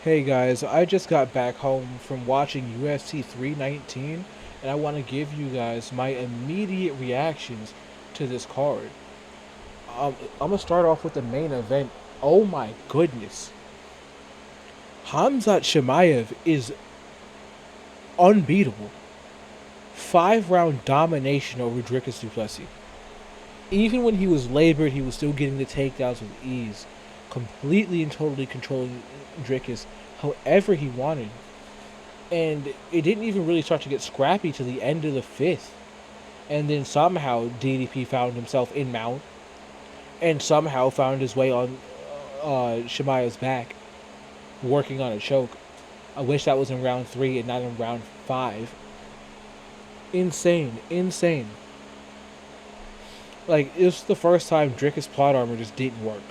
Hey guys, I just got back home from watching UFC 319 and I want to give you guys my immediate reactions to this card. I'm going to start off with the main event. Oh my goodness. Hamzat Shemaev is unbeatable. 5 round domination over Dricus du Plessis. Even when he was labored, he was still getting the takedowns with ease. Completely and totally controlling Dricus however he wanted. And it didn't even really start to get scrappy to the end of the fifth. And then somehow DDP found himself in mount and somehow found his way on Shemaev's back, working on a choke. I wish that was in round 3 and not in round 5. Insane, insane. Like, it was the first time Dricus plot armor just didn't work.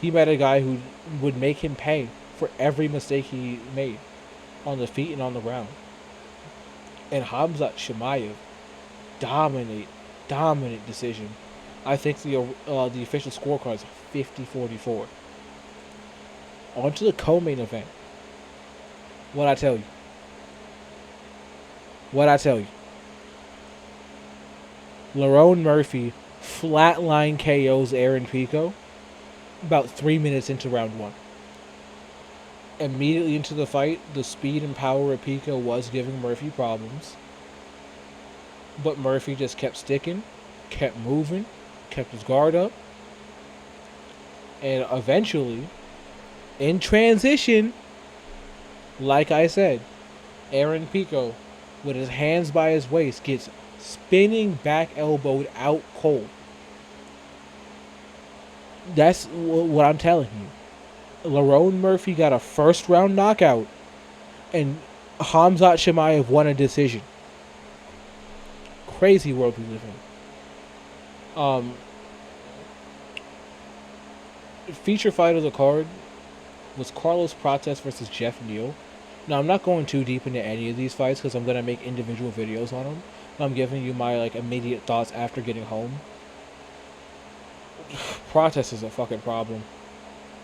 He met a guy who would make him pay for every mistake he made on the feet and on the ground. And Hamzat Shemaev, dominant decision. I think the official scorecard is 50-44. On to the co-main event. What I tell you. What I tell you. Lerone Murphy flatline KOs Aaron Pico about 3 minutes into round 1. Immediately into the fight, the speed and power of Pico was giving Murphy problems. But Murphy just kept sticking, kept moving, kept his guard up. And eventually, in transition, like I said, Aaron Pico, with his hands by his waist, gets spinning back elbowed out cold. That's what I'm telling you. Lerone Murphy got a first round knockout, and Hamzat Shemaev won a decision. Crazy world we live in. Feature fight of the card was Carlos Prates versus Jeff Neal. Now, I'm not going too deep into any of these fights because I'm going to make individual videos on them. I'm giving you my immediate thoughts after getting home. Prates is a fucking problem.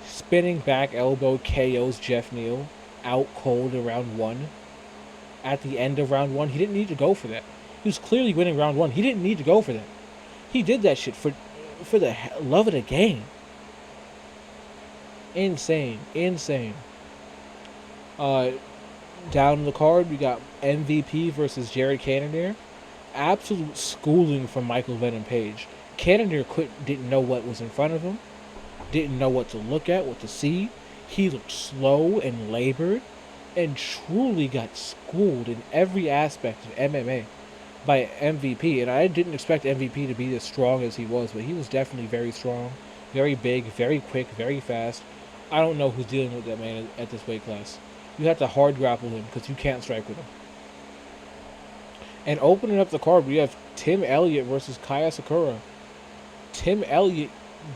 Spinning back elbow KOs Jeff Neal out cold in round 1. At the end of round 1, he didn't need to go for that. He was clearly winning round 1. He didn't need to go for that. He did that shit for the love of the game. Insane. Down the card, we got MVP versus Jared Cannonier. Absolute schooling from Michael Venom Page. Cannonier didn't know what was in front of him, didn't know what to look at, what to see. He looked slow and labored, and truly got schooled in every aspect of MMA by MVP. And I didn't expect MVP to be as strong as he was, but he was definitely very strong, very big, very quick, very fast. I don't know who's dealing with that man at this weight class. You have to hard grapple him because you can't strike with him. And opening up the card, we have Tim Elliott versus Kai Asakura. Tim Elliott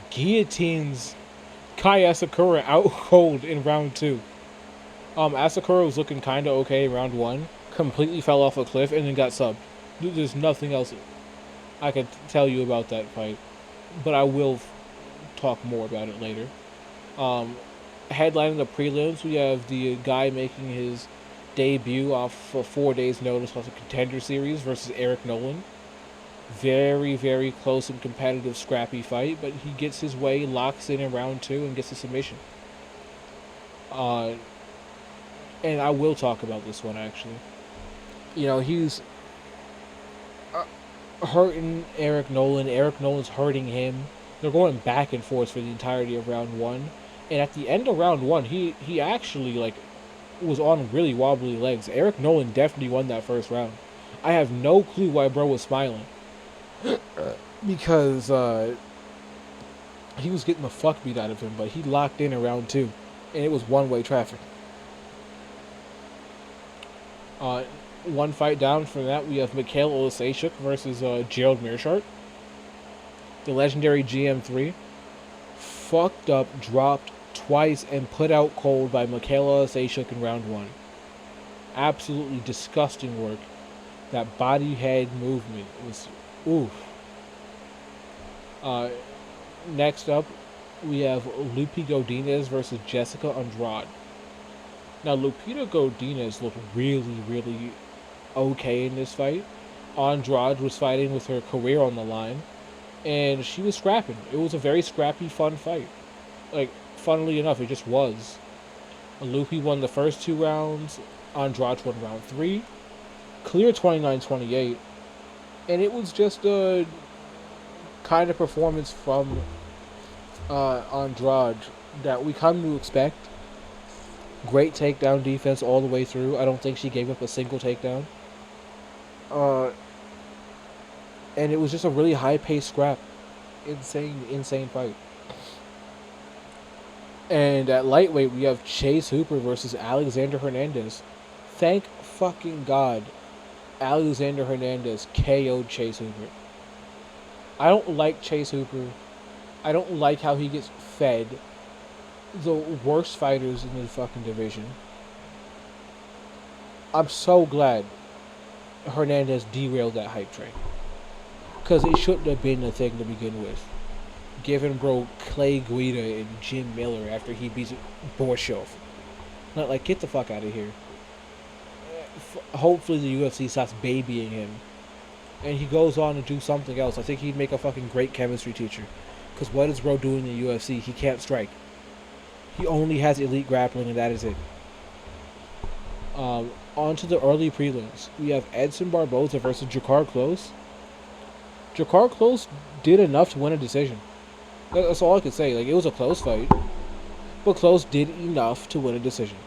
guillotines Kai Asakura out cold in round 2. Asakura was looking kind of okay in round 1. Completely fell off a cliff and then got subbed. There's nothing else I could tell you about that fight. But I will talk more about it later. Headlining the prelims, we have the guy making his debut off of 4 days' notice off the Contender Series versus Eric Nolan. Very, very close and competitive, scrappy fight, but he gets his way, locks in round 2, and gets a submission. And I will talk about this one, actually. He's hurting Eric Nolan. Eric Nolan's hurting him. They're going back and forth for the entirety of round 1. And at the end of round 1, he actually, was on really wobbly legs. Eric Nolan definitely won that first round. I have no clue why bro was smiling. Because he was getting the fuck beat out of him, but he locked in round 2. And it was one-way traffic. One fight down from that, we have Mikhail Olasechuk versus Gerald Meerschaert. The legendary GM3. Fucked up, dropped twice, and put out cold by Mikhail Olasechuk in round 1. Absolutely disgusting work. That body head movement was oof. Next up, we have Lupi Godinez versus Jessica Andrade. Now, Lupita Godinez looked really, really okay in this fight. Andrade was fighting with her career on the line, and she was scrapping. It was a very scrappy, fun fight. Like, funnily enough, it just was. Lupi won the first 2 rounds. Andrade won round 3. Clear 29-28. And it was just a kind of performance from Andrade that we come to expect. Great takedown defense all the way through. I don't think she gave up a single takedown. Uh, and it was just a really high-paced scrap. Insane fight. And at lightweight, we have Chase Hooper versus Alexander Hernandez. Thank fucking God Alexander Hernandez KO'd Chase Hooper. I don't like Chase Hooper. I don't like how he gets fed the worst fighters in the fucking division. I'm so glad Hernandez derailed that hype train. Because it shouldn't have been a thing to begin with. Giving bro Clay Guida and Jim Miller after he beats Borshoff. Not like, get the fuck out of here. Hopefully the UFC stops babying him. And he goes on to do something else. I think he'd make a fucking great chemistry teacher. Because what is bro doing in the UFC? He can't strike. He only has elite grappling and that is it. On to the early prelims. We have Edson Barboza versus Jakar Close. Jakar Close did enough to win a decision. That's all I could say. Like, it was a close fight. But Close did enough to win a decision.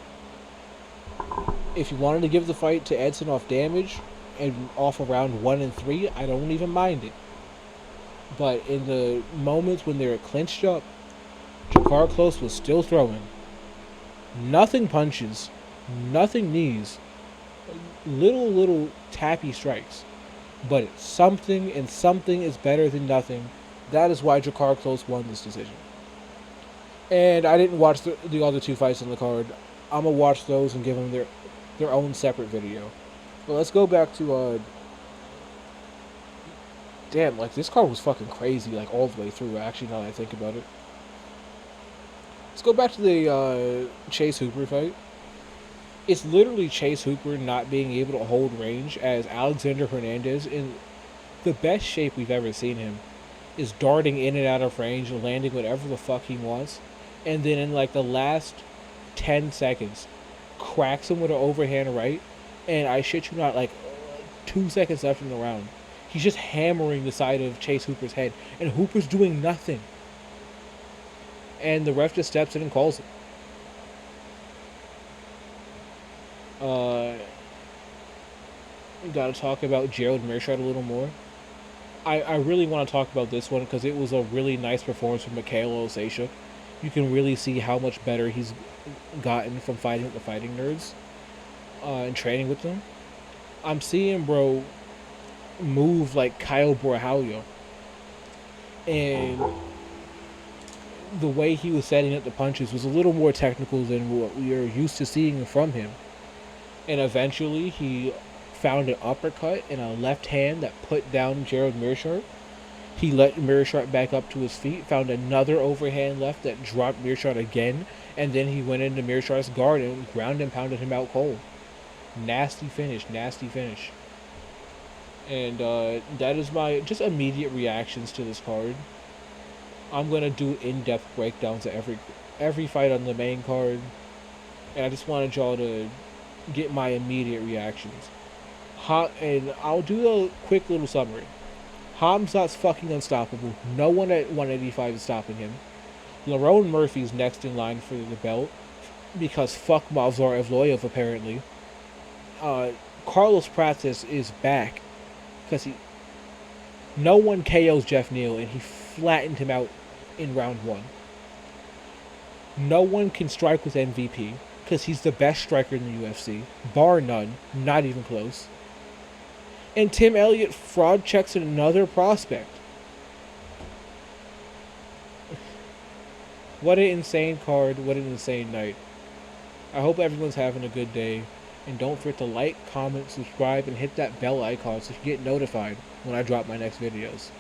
If you wanted to give the fight to Edson off damage and off around 1 and 3, I don't even mind it. But in the moments when they were clinched up, Jakar Close was still throwing. Nothing punches, nothing knees, little tappy strikes. But it's something, and something is better than nothing. That is why Jakar Close won this decision. And I didn't watch the other 2 fights on the card. I'm going to watch those and give them their own separate video. But let's go back to, damn, like, this card was fucking crazy, like, all the way through, actually, now that I think about it. Let's go back to the, Chase Hooper fight. It's literally Chase Hooper not being able to hold range as Alexander Hernandez, in the best shape we've ever seen him, is darting in and out of range, landing whatever the fuck he wants, and then in, like, the last 10 seconds, cracks him with an overhand right, and I shit you not, like, 2 seconds left in the round, he's just hammering the side of Chase Hooper's head, and Hooper's doing nothing. And the ref just steps in and calls it. Gotta talk about Gerald Meerschaert a little more. I really want to talk about this one because it was a really nice performance from Mikhail Osasha. You can really see how much better he's gotten from fighting with the fighting nerds and training with them. I'm seeing bro move like Kyle Borralho, and the way he was setting up the punches was a little more technical than what we are used to seeing from him. And eventually he found an uppercut and a left hand that put down Gerald Meerschaert. He let Meerschaert back up to his feet, found another overhand left that dropped Meerschaert again, and then he went into Meerschaert's guard and ground and pounded him out cold. Nasty finish. And that is my just immediate reactions to this card. I'm going to do in-depth breakdowns of every fight on the main card, and I just wanted y'all to get my immediate reactions. And I'll do a quick little summary. Hamzat's fucking unstoppable. No one at 185 is stopping him. Lerone Murphy's next in line for the belt because fuck Movsar Evloev apparently. Carlos Prates is back because no one KOs Jeff Neal and he flattened him out in round 1. No one can strike with MVP because he's the best striker in the UFC, bar none, not even close. And Tim Elliott fraud checks another prospect. What an insane card, what an insane night. I hope everyone's having a good day. And don't forget to like, comment, subscribe, and hit that bell icon so you get notified when I drop my next videos.